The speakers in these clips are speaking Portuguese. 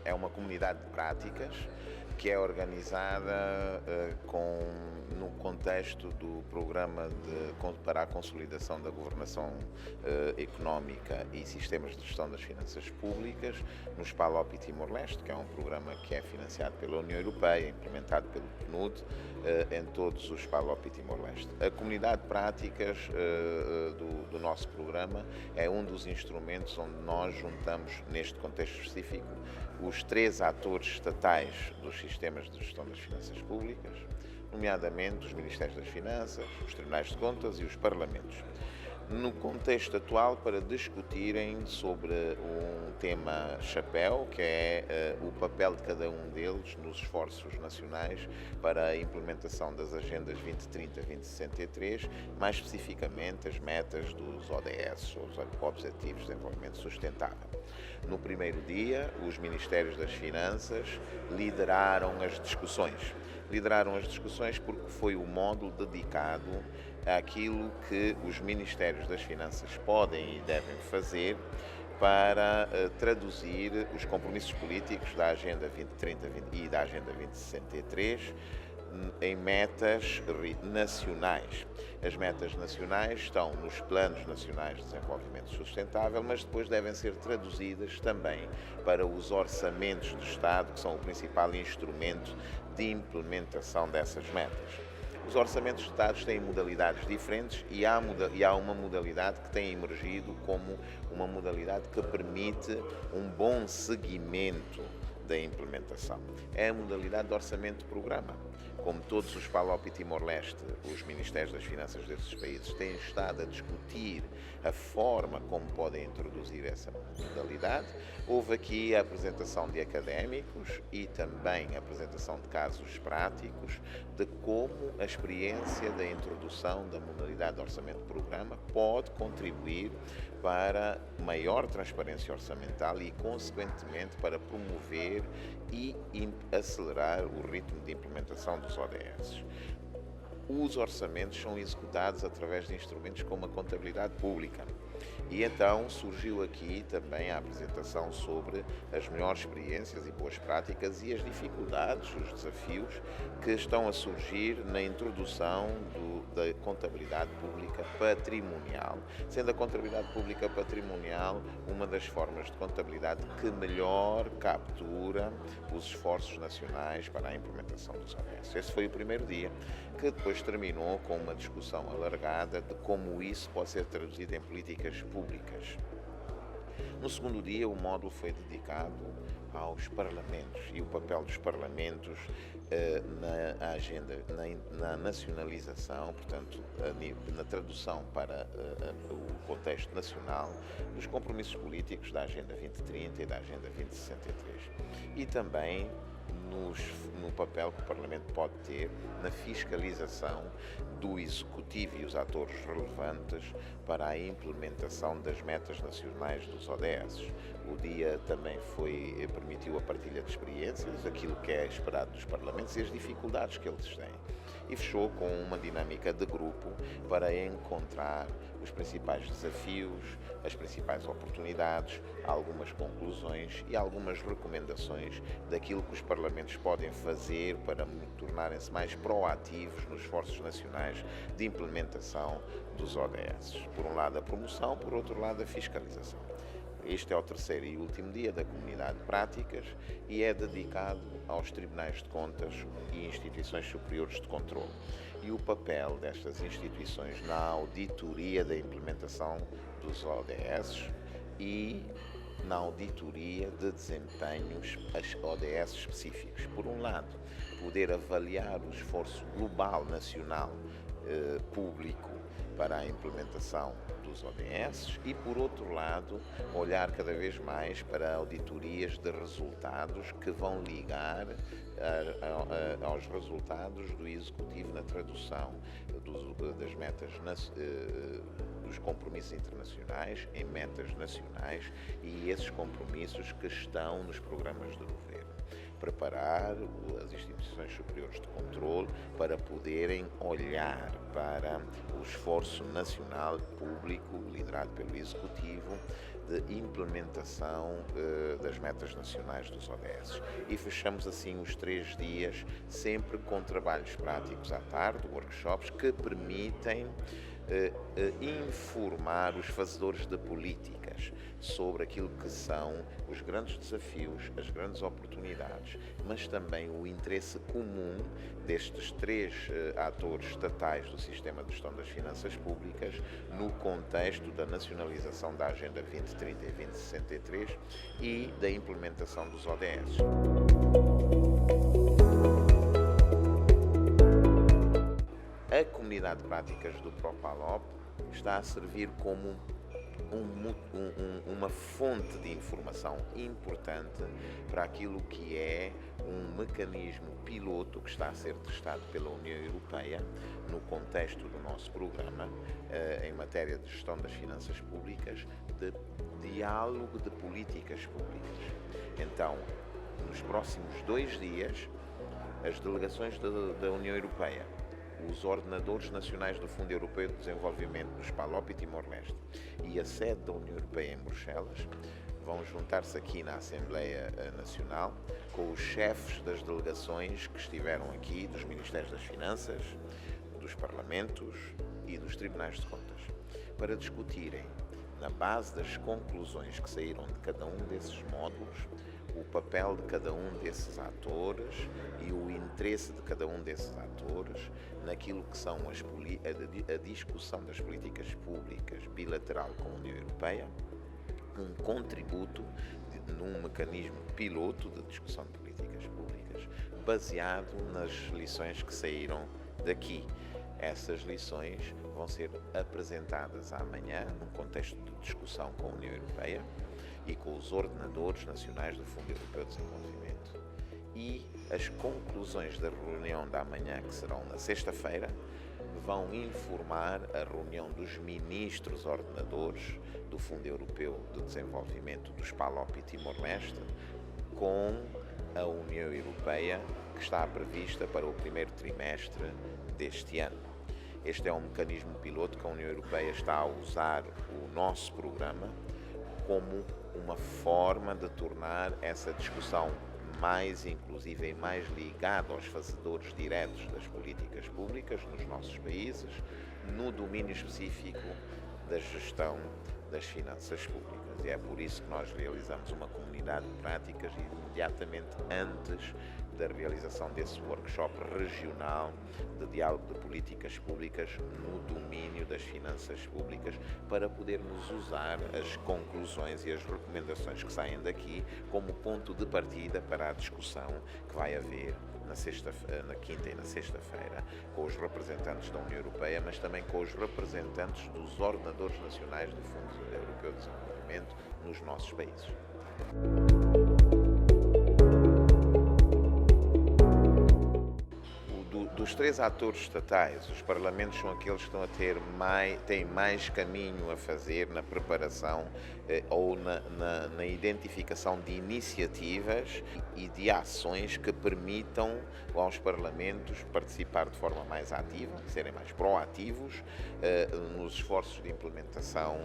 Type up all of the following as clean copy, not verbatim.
é uma comunidade de práticas que é organizada no contexto do Programa para a Consolidação da Governação Económica e Sistemas de Gestão das Finanças Públicas no SPALOP e Timor-Leste, que é um programa que é financiado pela União Europeia, implementado pelo PNUD em todos os SPALOP e Timor-Leste. A comunidade de práticas do nosso programa é um dos instrumentos onde nós juntamos, neste contexto específico, os 3 atores estatais dos sistemas de gestão das finanças públicas, nomeadamente os Ministérios das Finanças, os Tribunais de Contas e os Parlamentos, no contexto atual para discutirem sobre um tema chapéu, que é o papel de cada um deles nos esforços nacionais para a implementação das agendas 2030 e 2063, mais especificamente as metas dos ODS, os Objetivos de Desenvolvimento Sustentável. No primeiro dia, os Ministérios das Finanças lideraram as discussões. Lideraram as discussões porque foi o módulo dedicado àquilo que os Ministérios das Finanças podem e devem fazer para traduzir os compromissos políticos da Agenda 2030 e da Agenda 2063 em metas nacionais. As metas nacionais estão nos Planos Nacionais de Desenvolvimento Sustentável, mas depois devem ser traduzidas também para os orçamentos do Estado, que são o principal instrumento de implementação dessas metas. Os orçamentos de Estados têm modalidades diferentes e há uma modalidade que tem emergido como uma modalidade que permite um bom seguimento da implementação. É a modalidade de orçamento de programa. Como todos os PALOP e Timor-Leste, os Ministérios das Finanças desses países têm estado a discutir a forma como podem introduzir essa modalidade, houve aqui a apresentação de académicos e também a apresentação de casos práticos de como a experiência da introdução da modalidade de orçamento de programa pode contribuir para maior transparência orçamental e, consequentemente, para promover e acelerar o ritmo de implementação dos ODS. Os orçamentos são executados através de instrumentos como a contabilidade pública. E então surgiu aqui também a apresentação sobre as melhores experiências e boas práticas e as dificuldades, os desafios que estão a surgir na introdução da contabilidade pública patrimonial, sendo a contabilidade pública patrimonial uma das formas de contabilidade que melhor captura os esforços nacionais para a implementação dos ODS. Esse foi o primeiro dia, que depois terminou com uma discussão alargada de como isso pode ser traduzido em políticas públicas. No segundo dia, o módulo foi dedicado aos parlamentos e o papel dos parlamentos na agenda, na nacionalização, portanto, na tradução para o contexto nacional dos compromissos políticos da Agenda 2030 e da Agenda 2063. E também no papel que o Parlamento pode ter na fiscalização do Executivo e os atores relevantes para a implementação das metas nacionais dos ODS. O dia também permitiu a partilha de experiências, aquilo que é esperado dos Parlamentos e as dificuldades que eles têm. E fechou com uma dinâmica de grupo para encontrar os principais desafios, as principais oportunidades, algumas conclusões e algumas recomendações daquilo que os Parlamentos podem fazer para tornarem-se mais proativos nos esforços nacionais de implementação dos ODS. Por um lado a promoção, por outro lado a fiscalização. Este é o terceiro e último dia da comunidade de práticas e é dedicado aos tribunais de contas e instituições superiores de controle. E o papel destas instituições na auditoria da implementação dos ODS e na auditoria de desempenhos as ODS específicos. Por um lado, poder avaliar o esforço global, nacional, público para a implementação dos ODS e, por outro lado, olhar cada vez mais para auditorias de resultados que vão ligar aos resultados do Executivo na tradução das metas dos compromissos internacionais em metas nacionais e esses compromissos que estão nos programas de governo. Preparar as instituições superiores de controle para poderem olhar para o esforço nacional público liderado pelo Executivo de implementação das metas nacionais dos ODS. E fechamos assim os 3 dias, sempre com trabalhos práticos à tarde, workshops, que permitem informar os fazedores de políticas sobre aquilo que são os grandes desafios, as grandes oportunidades, mas também o interesse comum destes 3 atores estatais do sistema de gestão das finanças públicas no contexto da nacionalização da Agenda 2030 e 2063 e da implementação dos ODS. A comunidade de práticas do Propalop está a servir como uma fonte de informação importante para aquilo que é um mecanismo piloto que está a ser testado pela União Europeia no contexto do nosso programa em matéria de gestão das finanças públicas, de diálogo de políticas públicas. Então, nos próximos 2 dias, as delegações da União Europeia, os ordenadores nacionais do Fundo Europeu de Desenvolvimento dos PALOP e Timor-Leste e a sede da União Europeia em Bruxelas vão juntar-se aqui na Assembleia Nacional com os chefes das delegações que estiveram aqui, dos Ministérios das Finanças, dos Parlamentos e dos Tribunais de Contas, para discutirem, na base das conclusões que saíram de cada um desses módulos, o papel de cada um desses atores e o interesse de cada um desses atores naquilo que são a discussão das políticas públicas bilateral com a União Europeia, um contributo num mecanismo piloto de discussão de políticas públicas baseado nas lições que saíram daqui. Essas lições vão ser apresentadas amanhã num contexto de discussão com a União Europeia e com os ordenadores nacionais do Fundo Europeu de Desenvolvimento. E as conclusões da reunião da manhã, que serão na sexta-feira, vão informar a reunião dos ministros ordenadores do Fundo Europeu de Desenvolvimento dos PALOP e Timor-Leste com a União Europeia, que está prevista para o primeiro trimestre deste ano. Este é um mecanismo piloto que a União Europeia está a usar o nosso programa como uma forma de tornar essa discussão mais inclusiva e mais ligada aos fazedores diretos das políticas públicas nos nossos países, no domínio específico da gestão das finanças públicas. E é por isso que nós realizamos uma comunidade de práticas imediatamente antes da realização desse workshop regional de diálogo de políticas públicas no domínio das finanças públicas, para podermos usar as conclusões e as recomendações que saem daqui como ponto de partida para a discussão que vai haver na quinta e na sexta-feira, com os representantes da União Europeia, mas também com os representantes dos ordenadores nacionais do Fundo Europeu de Desenvolvimento nos nossos países. Dos 3 atores estatais, os parlamentos são aqueles que estão a têm mais caminho a fazer na preparação ou na identificação de iniciativas e de ações que permitam aos parlamentos participar de forma mais ativa, serem mais proativos nos esforços de implementação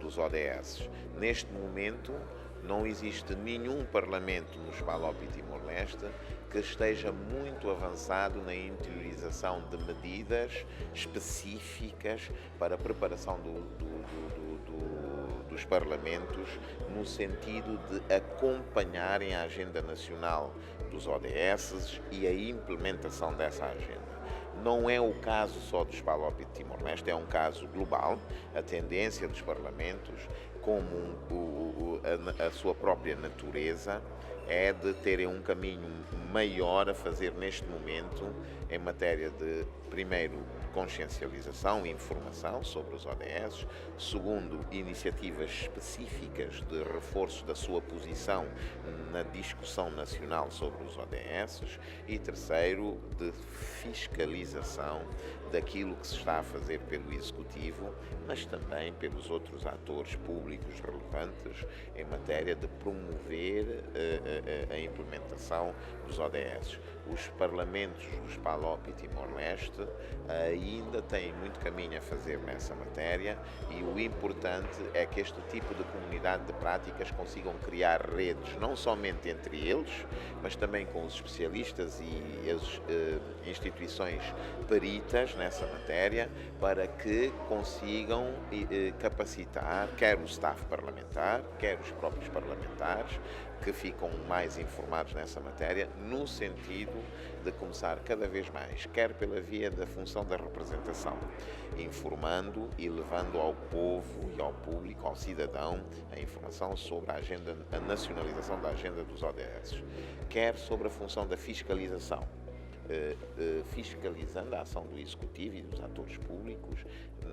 dos ODS. Neste momento, não existe nenhum parlamento nos PALOP e Timor-Leste que esteja muito avançado na interiorização de medidas específicas para a preparação dos parlamentos no sentido de acompanharem a agenda nacional dos ODS e a implementação dessa agenda. Não é o caso só dos PALOP e de Timor-Leste, é um caso global. A tendência dos parlamentos, como a sua própria natureza, é de terem um caminho maior a fazer neste momento em matéria de, primeiro, consciencialização e informação sobre os ODS, segundo, iniciativas específicas de reforço da sua posição na discussão nacional sobre os ODS e, terceiro, de fiscalização daquilo que se está a fazer pelo Executivo, mas também pelos outros atores públicos relevantes em matéria de promover a implementação dos ODS. os parlamentos dos PALOP e Timor-Leste ainda têm muito caminho a fazer nessa matéria e o importante é que este tipo de comunidade de práticas consigam criar redes, não somente entre eles, mas também com os especialistas e as instituições peritas nessa matéria, para que consigam capacitar quer o staff parlamentar, quer os próprios parlamentares, que ficam mais informados nessa matéria, no sentido de começar cada vez mais, quer pela via da função da representação, informando e levando ao povo e ao público, ao cidadão, a informação sobre a nacionalização da agenda dos ODS, quer sobre a função da fiscalização, fiscalizando a ação do Executivo e dos atores públicos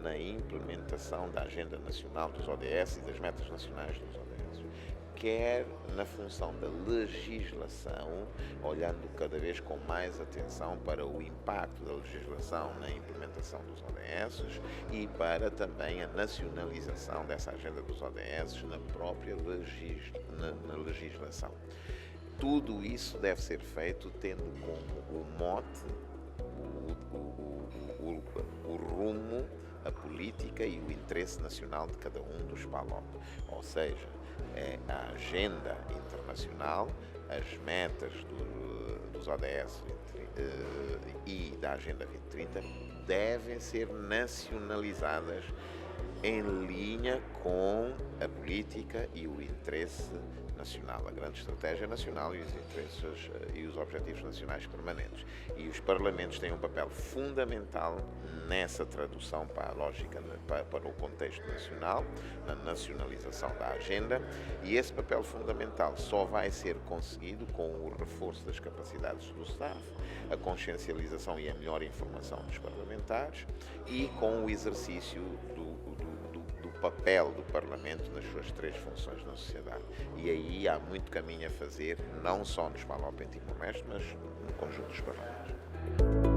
na implementação da agenda nacional dos ODS e das metas nacionais dos ODS, quer na função da legislação, olhando cada vez com mais atenção para o impacto da legislação na implementação dos ODS e para também a nacionalização dessa agenda dos ODS na própria legislação. Tudo isso deve ser feito tendo como o mote, o rumo, a política e o interesse nacional de cada um dos PALOP. Ou seja, a agenda internacional, as metas dos ODS e da Agenda 2030 devem ser nacionalizadas em linha com a política e o interesse nacional, a grande estratégia nacional e os interesses e os objetivos nacionais permanentes. E os parlamentos têm um papel fundamental nessa tradução para a lógica, para o contexto nacional, na nacionalização da agenda, e esse papel fundamental só vai ser conseguido com o reforço das capacidades do staff, a consciencialização e a melhor informação dos parlamentares e com o exercício do papel do Parlamento nas suas três funções na sociedade. E aí há muito caminho a fazer, não só nos PALOP em Timor-Leste, mas no conjunto dos parlamentos.